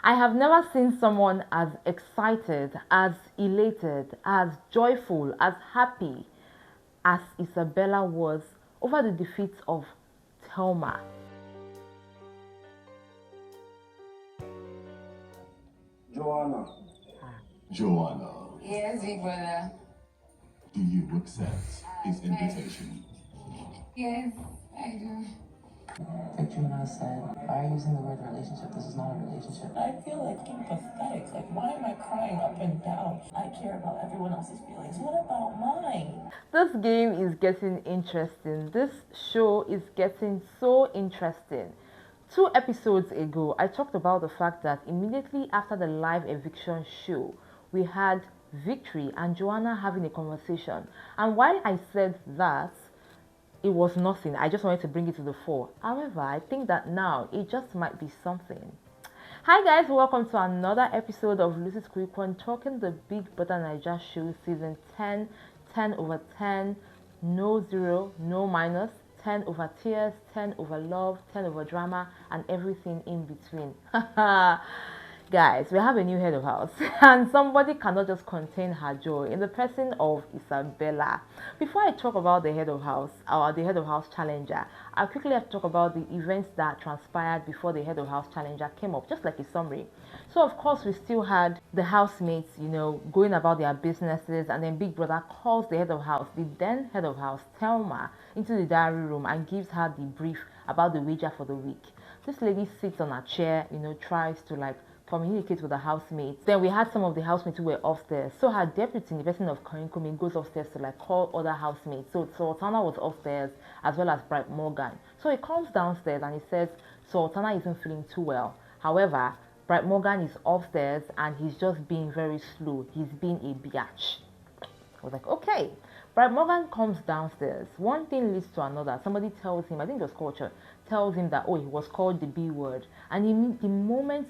I have never seen someone as excited, as elated, as joyful, as happy as Isabella was over the defeat of Thelma. Joanna. Joanna, Yes, big brother. do you accept his invitation? Yes, I do. Like Joanna said, why are you using the word relationship? This is not a relationship. I feel like I'm pathetic. Like, why am I crying up and down? I care about everyone else's feelings. What about mine? This game is getting interesting. This show is getting so interesting. 2 episodes ago, I talked about the fact that immediately after the live eviction show, we had Victory and Joanna having a conversation. And while I said that, it was nothing. I just wanted to bring it to the fore. However, I think that now it just might be something. Hi guys, welcome to another episode of Lucy's Quick One, talking the Big Brother Naija show season 10, 10 over 10, no zero, no minus, 10 over tears, 10 over love, 10 over drama, and everything in between. Guys, we have a new head of house, and somebody cannot just contain her joy in the person of Isabella. Before I talk about the head of house, or the head of house challenger, I quickly have to talk about the events that transpired before the head of house challenger came up, just like a summary. So, of course, we still had the housemates, going about their businesses, and then Big Brother calls the head of house, the then head of house, Thelma, into the diary room and gives her the brief about the wager for the week. This lady sits on a chair, tries to communicate with the housemates. Then we had some of the housemates who were upstairs. So her deputy, the person of Korinkomi, goes upstairs to call other housemates. So Sultana was upstairs as well as Bright Morgan. So he comes downstairs and he says Sultana isn't feeling too well. However, Bright Morgan is upstairs and he's just being very slow. He's being a biatch. I was like, okay. Bright Morgan comes downstairs. One thing leads to another. Somebody tells him, I think it was Culture, tells him that, he was called the B word. And the moment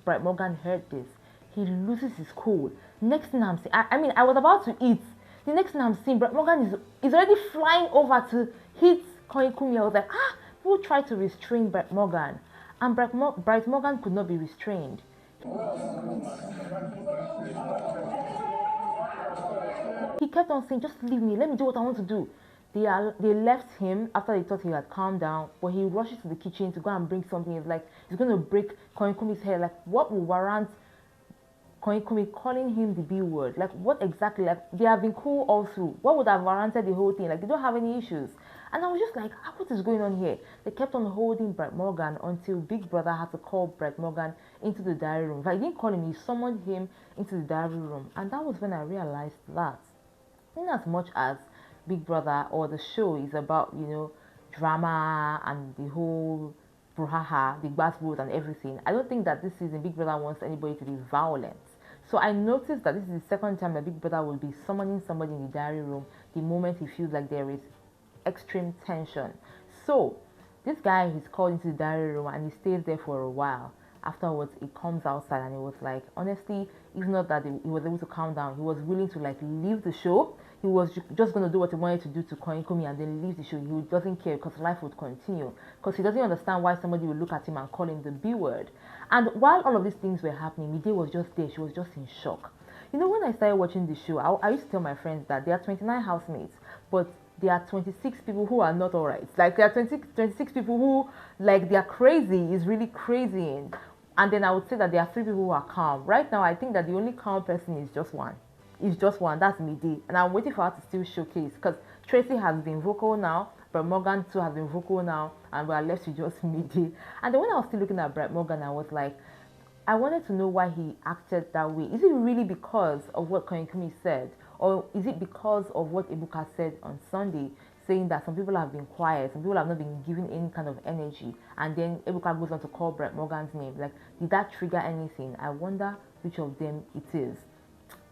Bright Morgan heard this, he loses his cool. Next thing I'm seeing, I was about to eat. The next thing I'm seeing, Bright Morgan is already flying over to hit Koikumi. I was like, people tried to restrain Bright Morgan. And Bright Morgan could not be restrained. He kept on saying, just leave me, let me do what I want to do. They left him after they thought he had calmed down, but he rushes to the kitchen to go and bring something. It's like he's going to break Koinkumi's hair. Like, what will warrant Koinkumi calling him the B word? Like, what exactly? Like, they have been cool all through. What would have warranted the whole thing? Like, they don't have any issues. And I was just like, what is going on here? They kept on holding Bright Morgan until Big Brother had to call Bright Morgan into the diary room. But he didn't call him, he summoned him into the diary room. And that was when I realized that, in as much as Big Brother or the show is about, drama and the whole brouhaha, the basketballs and everything, I don't think that this season Big Brother wants anybody to be violent. So I noticed that this is the second time that Big Brother will be summoning somebody in the diary room the moment he feels like there is extreme tension. So this guy is called into the diary room and he stays there for a while. Afterwards, he comes outside and he was like, honestly, if not that he was able to calm down, he was willing to leave the show. He was just going to do what he wanted to do to Koinkumi and then leave the show. He doesn't care because life would continue. Because he doesn't understand why somebody would look at him and call him the B word. And while all of these things were happening, Mide was just there. She was just in shock. When I started watching the show, I used to tell my friends that there are 29 housemates, but there are 26 people who are not alright. Like, there are 26 people who, they are crazy, is really crazy. And then I would say that there are 3 people who are calm. Right now, I think that the only calm person is just one. That's Midi. And I'm waiting for her to still showcase, because Tracy has been vocal now, Brett Morgan too has been vocal now, and we are left with just Midi. And then when I was still looking at Brett Morgan, I was like, I wanted to know why he acted that way. Is it really because of what Koinkumi said? Or is it because of what Ebuka said on Sunday, saying that some people have been quiet, some people have not been given any kind of energy, and then Ebuka goes on to call Brett Morgan's name? Like, did that trigger anything? I wonder which of them it is.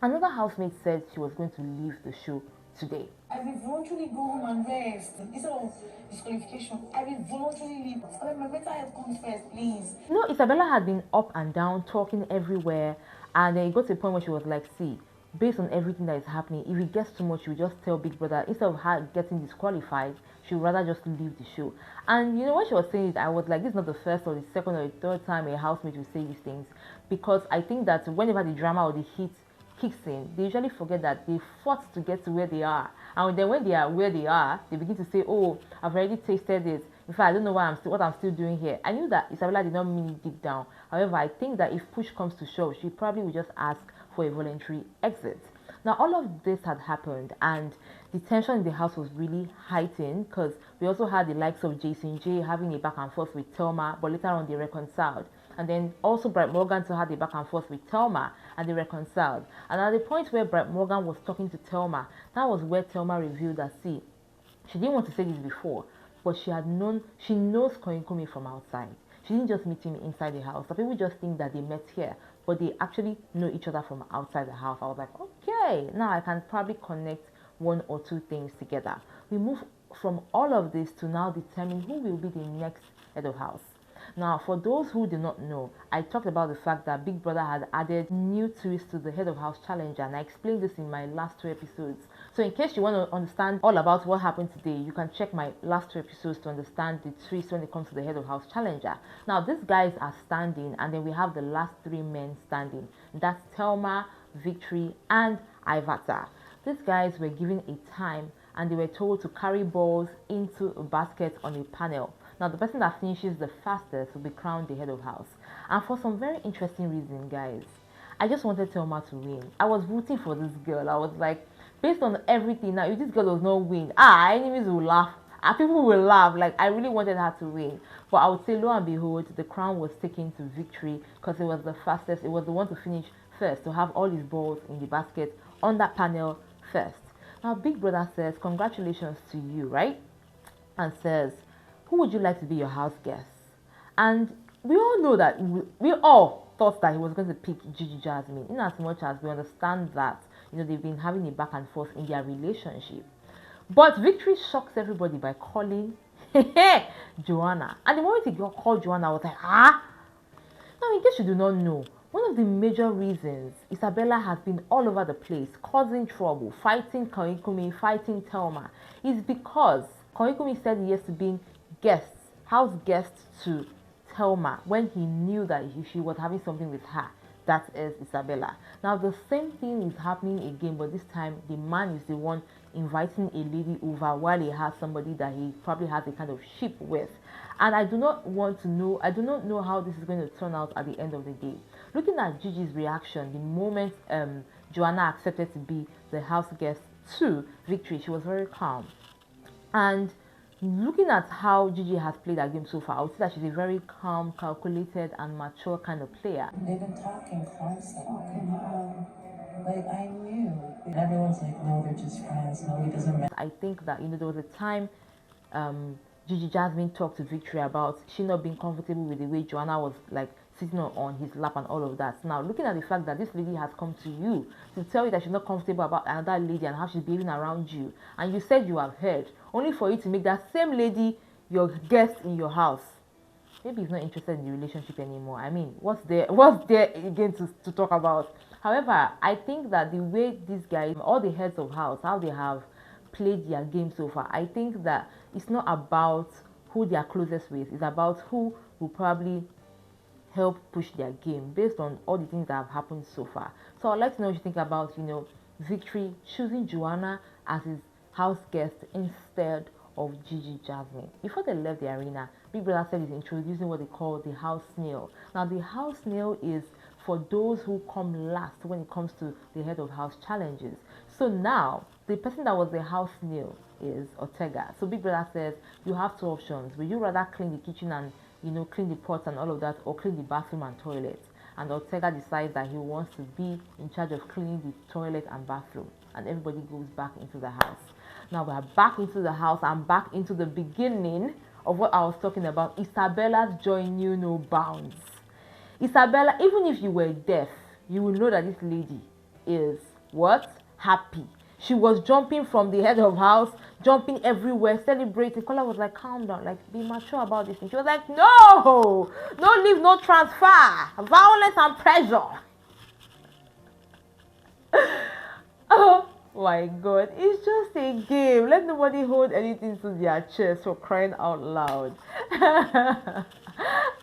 Another housemate said she was going to leave the show today. I will voluntarily go home and rest. Instead of disqualification, I will voluntarily leave. My mental health comes first, please. Isabella had been up and down, talking everywhere, and then it got to a point where she was like, see, based on everything that is happening, if it gets too much, you just tell Big Brother, instead of her getting disqualified, she would rather just leave the show. And you know, when she was saying it, I was like, this is not the first or the second or the third time a housemate will say these things, because I think that whenever the drama or the heat kicks in, they usually forget that they fought to get to where they are, and then when they are where they are, they begin to say, oh, I've already tasted this. In fact, I don't know what I'm still doing here. I knew that Isabella did not mean it deep down. However, I think that if push comes to shove, she probably would just ask for a voluntary exit. Now, all of this had happened, and the tension in the house was really heightened, because we also had the likes of Jason J having a back and forth with Thelma, but later on they reconciled. And then also Bright Morgan to had a back and forth with Thelma, and they reconciled. And at the point where Bright Morgan was talking to Thelma, that was where Thelma revealed that, see, she didn't want to say this before, but she knows Koinkumi from outside. She didn't just meet him inside the house. Some people just think that they met here, but they actually know each other from outside the house. I was like, okay, now I can probably connect one or two things together. We move from all of this to now determine who will be the next head of house. Now, for those who do not know, I talked about the fact that Big Brother had added new twists to the head of house challenger, and I explained this in my last 2 episodes. So in case you want to understand all about what happened today, you can check my last 2 episodes to understand the twist when it comes to the head of house challenger. Now, these guys are standing, and then we have the last 3 men standing. That's Thelma, Victory, and Ivata. These guys were given a time, and they were told to carry balls into a basket on a panel. Now, the person that finishes the fastest will be crowned the head of house. And for some very interesting reason, guys, I just wanted Thelma to win. I was rooting for this girl. I was like, based on everything, now if this girl does not win, our enemies will laugh. Our people will laugh. Like, I really wanted her to win. But I would say, lo and behold, the crown was taken to Victory, because it was the fastest. It was the one to finish first, to have all his balls in the basket on that panel first. Now, Big Brother says, congratulations to you, right? And says, who would you like to be your house guest? And we all know that we all thought that he was going to pick Gigi Jasmine, in as much as we understand that, you know, they've been having a back and forth in their relationship. But Victory shocks everybody by calling Joanna. And the moment he called Joanna, I was like, ah. Now, in case you do not know, one of the major reasons Isabella has been all over the place, causing trouble, fighting Koinkumi, fighting Thelma, is because Koinkumi said yes to being house guest to Thelma when he knew that she was having something with her. That is Isabella. Now, the same thing is happening again, but this time the man is the one inviting a lady over while he has somebody that he probably has a kind of ship with. And I do not know how this is going to turn out at the end of the day. Looking at Gigi's reaction, the moment Joanna accepted to be the house guest to Victory, she was very calm. And looking at how Gigi has played her game so far, I would say that she's a very calm, calculated, and mature kind of player. They've been talking constantly. Like, I knew. And everyone's like, no, they're just friends. No, he doesn't matter. I think that, you know, there was a time Gigi Jasmine talked to Victory about she not being comfortable with the way Joanna was like sitting on his lap and all of that. Now, looking at the fact that this lady has come to you to tell you that she's not comfortable about another lady and how she's behaving around you, and you said you have heard, only for you to make that same lady your guest in your house. Maybe he's not interested in the relationship anymore. I mean, what's there again to talk about? However, I think that the way these guys, all the heads of house, how they have played their game so far, I think that it's not about who they are closest with. It's about who will probably help push their game based on all the things that have happened so far. So I'd like to know what you think about, you know, Victory choosing Joanna as his house guest instead of Gigi Jasmine. Before they left the arena, Big Brother said he's introducing what they call the house snail. Now, the house snail is for those who come last when it comes to the head of house challenges. So now, the person that was the house snail is Ortega. So Big Brother says you have 2 options. Will you rather clean the kitchen and, you know, clean the pots and all of that, or clean the bathroom and toilet? And Ortega decides that he wants to be in charge of cleaning the toilet and bathroom, and everybody goes back into the house. Now we are back into the house and back into the beginning of what I was talking about. Isabella's joy knew no bounds. Isabella, even if you were deaf, you will know that this lady is what? Happy. She was jumping from the head of house, jumping everywhere, celebrating. Kola was like, calm down, like, be mature about this. And she was like, no leave, no transfer, violence and pressure. My God, it's just a game. Let nobody hold anything to their chest, for crying out loud.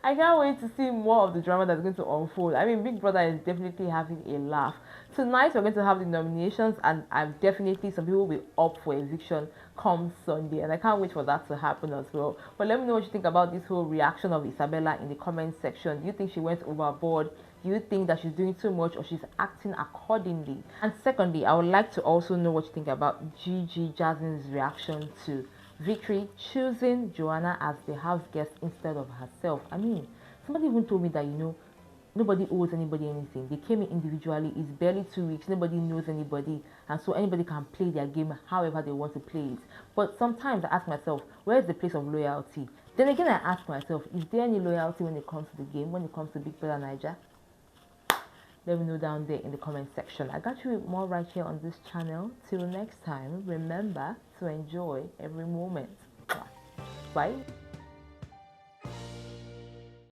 I can't wait to see more of the drama that's going to unfold. I mean, Big Brother is definitely having a laugh. Tonight, we're going to have the nominations, and I'm definitely, some people will be up for eviction come Sunday, and I can't wait for that to happen as well. But let me know what you think about this whole reaction of Isabella in the comment section. Do you think she went overboard? Do you think that she's doing too much, or she's acting accordingly? And secondly, I would like to also know what you think about Gigi Jasmine's reaction to Victory choosing Joanna as the house guest instead of herself. I mean, somebody even told me that, nobody owes anybody anything. They came in individually. It's barely 2 weeks. Nobody knows anybody. And so anybody can play their game however they want to play it. But sometimes I ask myself, where's the place of loyalty? Then again, I ask myself, is there any loyalty when it comes to the game, when it comes to Big Brother Niger? Let me know down there in the comment section. I got you with more right here on this channel. Till next time, remember to enjoy every moment. Bye.